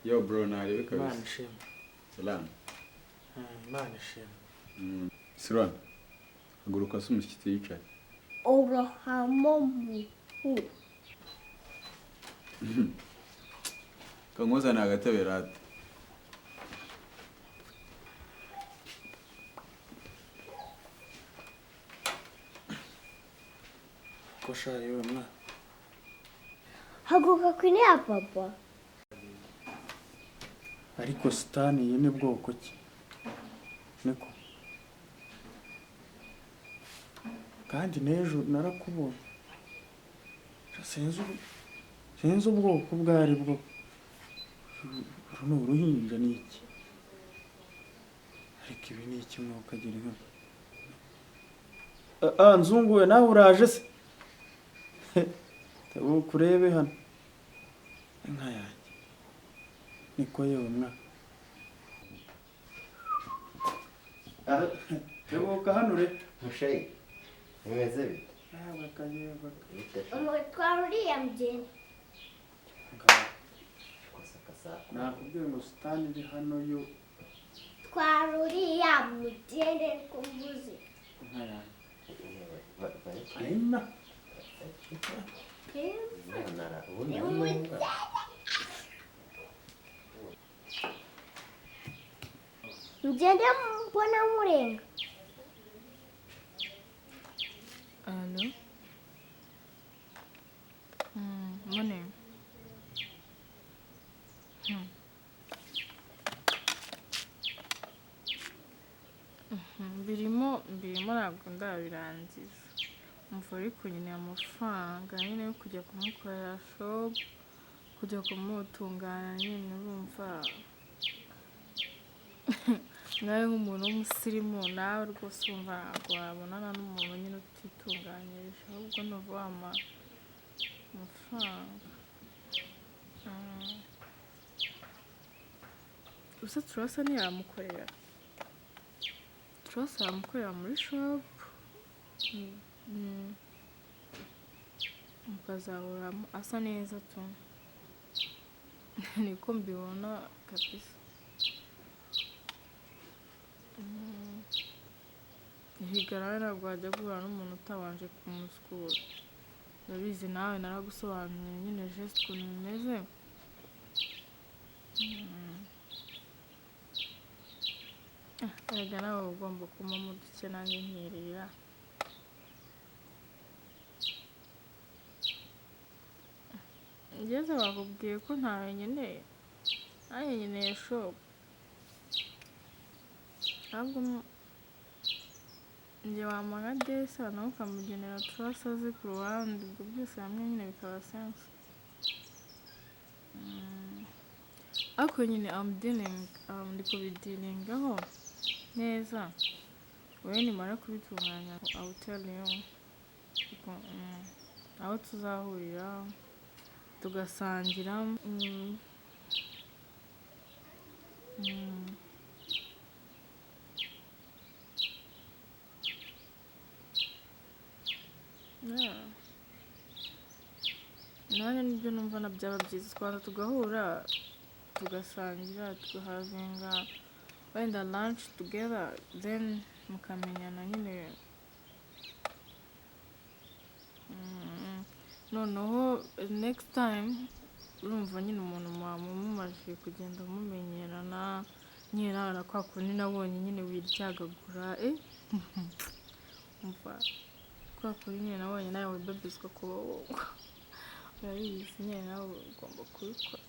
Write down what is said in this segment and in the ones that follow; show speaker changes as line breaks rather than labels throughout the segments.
Yo bro, narebe kabisa.
Imana ishimwe.
Salam.
Imana ishimwe.
Sirwan. Haguruka se umushyitsi yicaye.
Urahamomu.
Kangoza na agatebe rata.
Kosha yewe mwana.
Haguruka kwine ya papa.
Ariko sitani ye ni bwoko ki? Niko. Kandi n'ejo narakubonye. Sinzi ubwoko bwari bwo. Runo uruhinja ni iki? Ariko ibi ni iki mwokagira inka? Nzungu we nawe uraje se? Tabo kurebe hano. Inka yanjye. Niko yewe mwana. Tebuka hano re.
Mushaija. Nimeze bite?
Bakayeba.
Twariye mjeni.
Nakubwiye ngo sitani iri hano yo.
Twaruriye mjeni kumbuzi.
Inka yanjye. Ayina.
Mjende mbona murenga?
Allo? Morning. Birimo ntabwo ndabirangiza. Umva ariko nyine amafaranga nyine yo kujya kumukorera shop, kujya kumutunganya nyine urumva. Nawe nk'umuntu w'umusirimu nawe rwose umva ntabwo wabonana n'umuntu nyine utitunganyirije, ahubwo nuva amafaranga. Gusa turasa ntiyamukorera. Turasa yamukorera muri shop. Mukazahora asa neza tu. Niko mbibona kabisa. Higara ntabwo wajya guhura n'umuntu utabanje kumusukura. Urabizi nawe naragusobanuriye nyine geste ukuntu bimeze. Erega nawe ugomba kumamo duke nanjye nkirira. Ngeze bakubwiye ko ntawe nkeneye. Nanjye nkeneye shop. Ntabwo njye wampa nka desa nawe ukamugenera turasa ze ku ruhande, ubwo byose hamwe nyine bikaba sense. Ariko nyine ndi kubidilingaho neza. Wowe nimara kubitunganya I will tell you aho tuzahurira tugasangira. Nanjye nibyo numva na byaba byiza twaza tugahura tugasangira tugahavinga wenda lunch together, then mukamenyana nyine. Noneho next time urumva nyine umuntu mumaze kugenda mumenyerana nyine nawe na kwa kundi nabonye nyine wiryagagura umva kwa kundi nyine nabonye nawe wibabizwa kuba wowe. Urabizi nyine nawe ugomba kubikora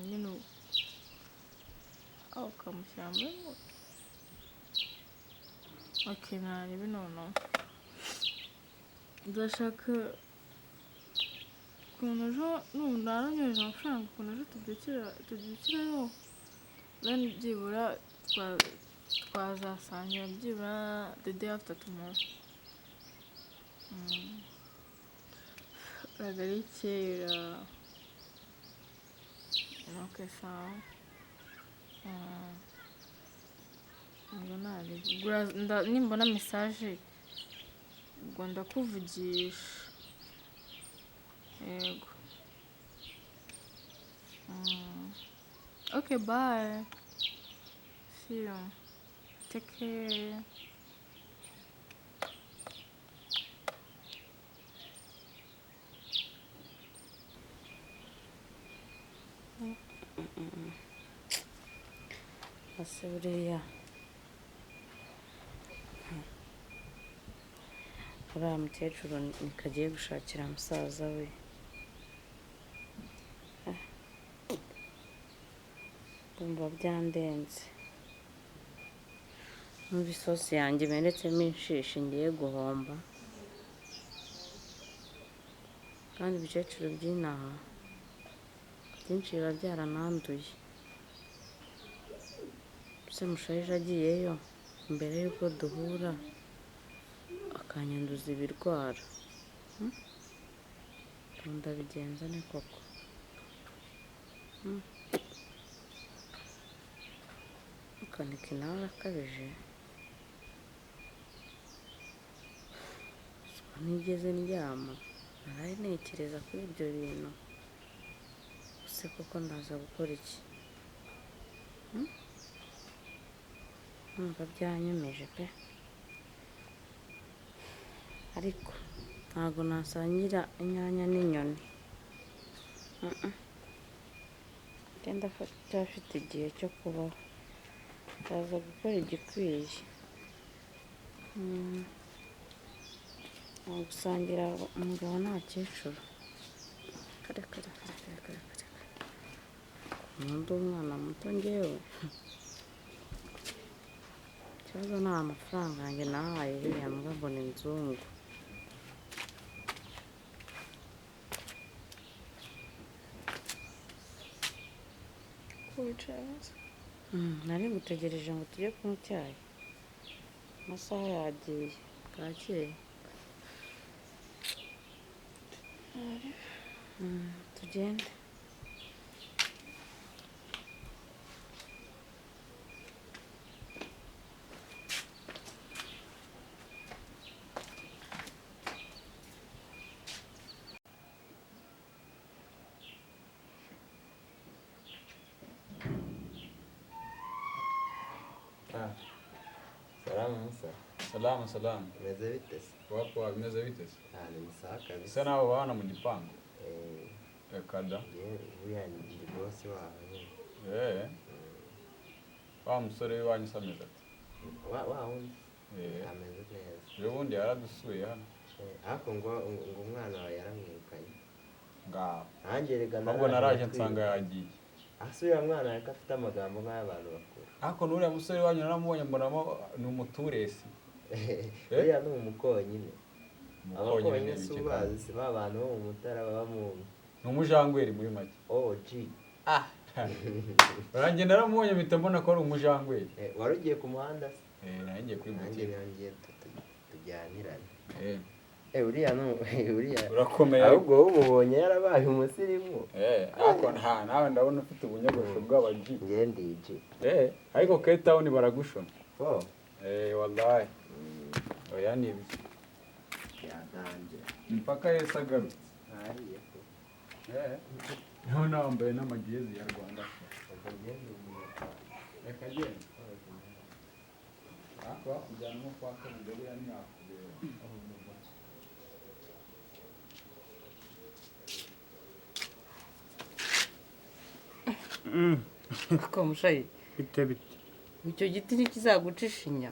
nyine ukamushyira muri moto. Okay, narebe noneho ndashaka ukuntu ejo naranyoheje amafaranga ukuntu ejo tubyukirayo, then byibura twazasangira byibura the day after tomorrow. Ari kera. Okay, sawa. Nimbona message ubwo ndakuvugisha. Yego. Okay, bye. See you. Take care.
ese buriya uriya mukecuru nikagiye gushakira musaza we ndumva byandenze numva isosi yanjye imenetsemo inshishi ngiye guhomba kandi ibikecuru by'inaha byinshi biba byarananduye se Mushaija agiyeyo mbere y'uko duhura akanyanduza ibirwara ndabigenza ni koko ukaneka nawe arakabije nigeze ndyama naraye ntekereza kuri ibyo bintu se koko ndaza gukora iki numva byanyemeje pe ariko ntabwo nasangira inyanya n'inyoni genda afite igihe cyo kubaho ndaza gukora igikwiye gusangira umugabo ntakecuru kare undi umwana muto ngewe ikibazo nta mafaranga yanjye nahaye iriya mbwa ngo ni inzungu nari ngutegereje ngo tujye kunywa icyayi amasaha yagiye bwakeye tugende
Salama Musa.
Salama.
Umeze bite se?
Wapo bimeze bite se?
Ni musaha kabisa.
Bisa naho babana mu gipangu. Kada.
Buriya ndi boss wawe nyine.
Wa musore wanyu sameza ati.
Wa wundi. Ameze neza.
Yo wundi yaradusuye hano.
Ariko ngo umwana wawe yaramwirukanye.
Ngaho.
Nangerega
nabwo naraje nsanga yagiye.
Asubira mwana yaka afite amagambo nk'ay'abantu bakuru.
Ariko nuriya musore wanyu naramubonye mbonamo ni umuturesi.
Buriya ni umukonyine. Abakonyine si ubazi si ba bantu bo mu Mutara baba mu
ni umujangweri muri make.
G.
Barangiye naramubonye mpita mbona ko ari umujangweri.
Wari ugiye ku muhanda se?
Nagiye kuri butike.
Nanjye tujyanirane.
Uriya
urakomeye ahubwo umubonye yarabaye umusirimu
ariko nawe ndabona ufite ubunyagosho bw'abaji
ngendije
ariko Cape Town baragushona wallahi oya nibi
yadanje
mpaka Yesu agarutse niho nambaye n'amagezi ya Rwanda reka genda kujyana nko kwa kabiri ya ntiyakubera
ko Mushaija
bite
icyo giti ntikizagucisha inya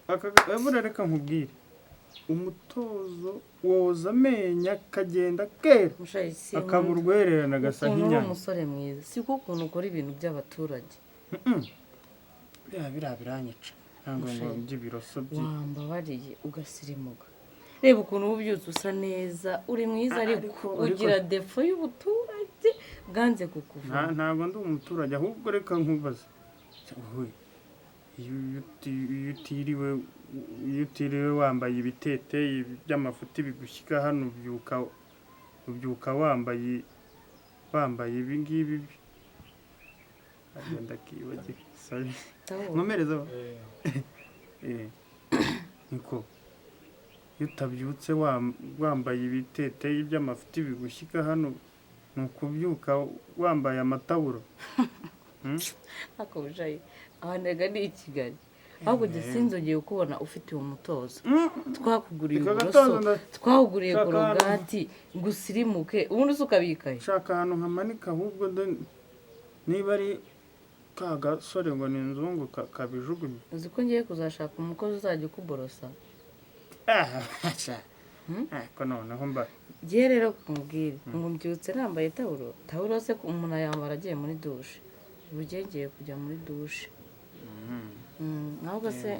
akabura reka nkubwire umutozo woza amenya kagenda kera
Mushaija
akabura urwererana agasa nk'inyanya
umusore mwiza siko ukuntu ukora ibintu by'abaturage
biriya biranyica ntabwo ngo by'ibiroso
wambabariye ugasirimuka reba ukuntu ubyutse usa neza uri mwiza ariko ugira defo y'ubuturage bwanze kukuva
ntabwo ndi umuturage ahubwo reka nkubaze iyo utiriwe wambaye ibitete by'amafuti bigushyika hano ubyuka wambaye ibi ngibi agenda kibagira sorry nkomerezaho niko iyo utabyutse wambaye ibitete by'amafuti bigushyika hano ni ukubyuka wambaye amataburo.
Mushaija ahanega ni i Kigali ahubwo sinzongeye kubona ufite umutozo twakuguriye uburoso twahuguriye korogati gusirimuke ubundi ukabikaye
shaka ahantu nkamanika ahubwo niba ari ka gasore ngo ni inzungu kabijugunye.
uzi ko ngiye kuzashaka umukozi uzajya ukuborosa.
ko noneho mba
ngiye rero kumubwira ngo mbyutse nambaye tawuro se umuntu ayambara agiye muri dushe ubu ngiye kujya muri dushe. Ahubwo se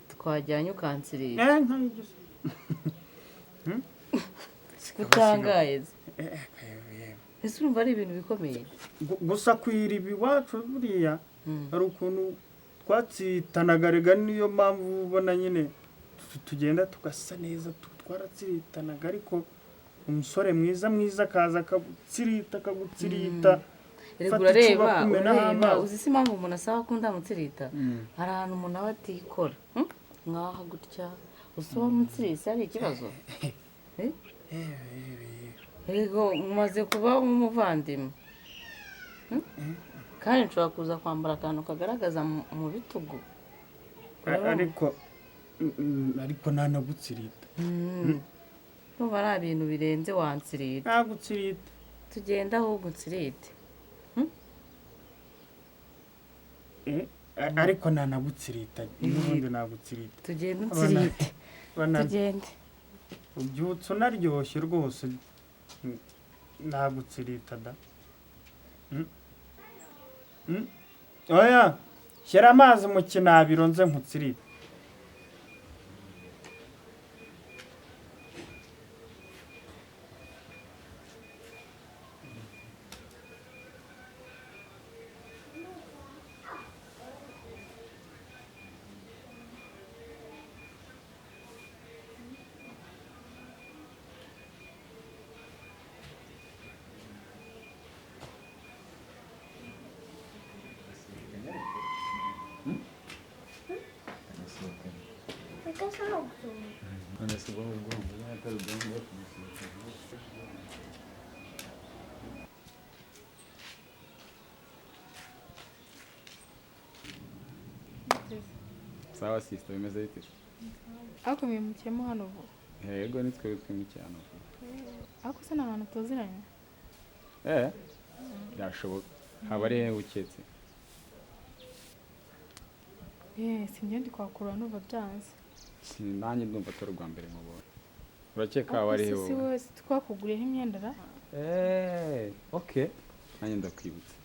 twajyanye ukansirira utangaye ese urumva ari ibintu bikomeye
gusa kwira ibi iwacu buriya hari ukuntu twatsitanaga rega niyo mpamvu ubona nyine tugenda tugasa neza twaratsiritanaga ariko umusore mwiza akaza akagutsirita
urareba uzi se impamvu umuntu asaba ko ndamutsirita hari ahantu umuntu aba atikora nkaha gutya usaba mutsirisi hari ikibazo yego mumaze kuba umuvandimwe kandi nshobora kuza kwambara akantu kagaragaza mu bitugu
ariko nanagutsirita
numva ari ibintu birenze wansirita
nagutsirita
tugenda ahubwo unsirite
ariko nanagutsirita n'ubundi nagutsirita
tugende unsirite tugende
ubyutse unaryoshye rwose nagutsirita da oya shyira amazi mu kinabiro nze nkutsirite.
Sawa sister, bimeze bite?
Ako mwimukiyemo hano vuba?
Yego nitwe twimukiye hano vuba.
Ako se n'abantu tuziranye?
Byashoboka. Haba ari uketse.
Sinjye ndi kwakura n'uva byanze.
Nanjye ndumva atari ubwa mbere mubona. Urakeka haba ari
wowe? Si wowe twakuguriyeho imyenda ra?
Okay. Nanjye ndakwibutsa.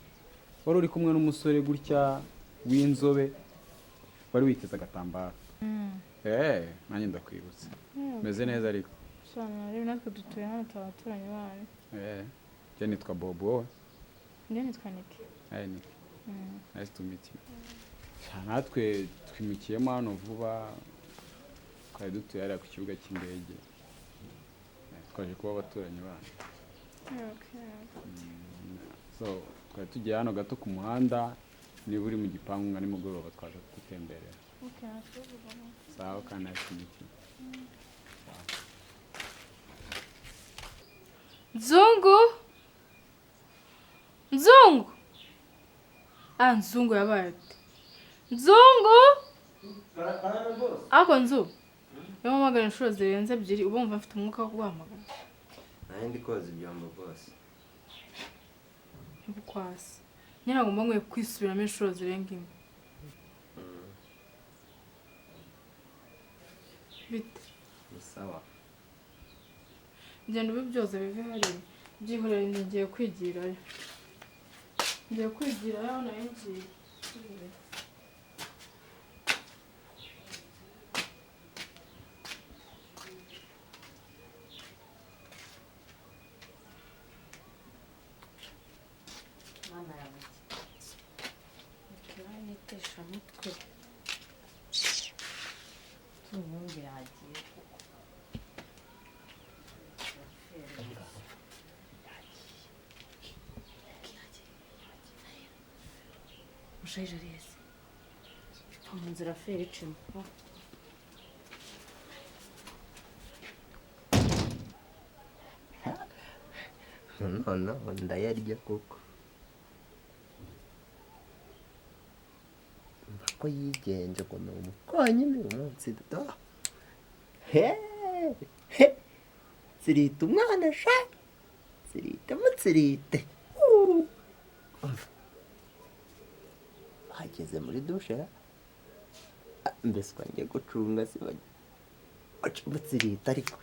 Wari uri kumwe n'umusore gutya w'inzobe wari witeze agatambaro. Nanjye ndakwibutsa. Meze neza ariko.
Shana rero natwe dutuye hano turaturanye bane.
Je nitwa Bobo wowe?
Njye nitwa Niki.
Niki. Nice to meet you. Natwe twimukiyemo hano vuba twari dutuye hariya ku kibuga cy'indege. Twaje kuba abaturanyi bane. So twari tugiye hano gato ku muhanda niba uri mu gipangu nka nimugoroba twaje gutemberera. Sawa kandi nice to meet you.
Nzungu Nzungu yabaye ati Nzungu ako nzu yamamagara inshuro zirenze ebyiri uba wumva mfite umwuka wo kuguhamagara.
Nanjye ndi koza ibyombo rwose.
Ntibukwasi nyine agomba nkwiye kwisubiramo inshuro zirenga imwe. Bite?
Sawa.
Ngenda ubibyoza bive hariya byihorere ngiye kwigirayo. Ngiye kwigirayo aho nari ngiye.
Mama yawe ikira nitesha mutwe tubundi yagiye Mushaija rese mu nzira feri icimo
noneho ndayarya kuko mva ko yigenje ngo ni umukonyine umunsi duto tsirita umwana sha tsirita mutsirite bageze muri dushe mbese twangiye gucunga si mutsirita ariko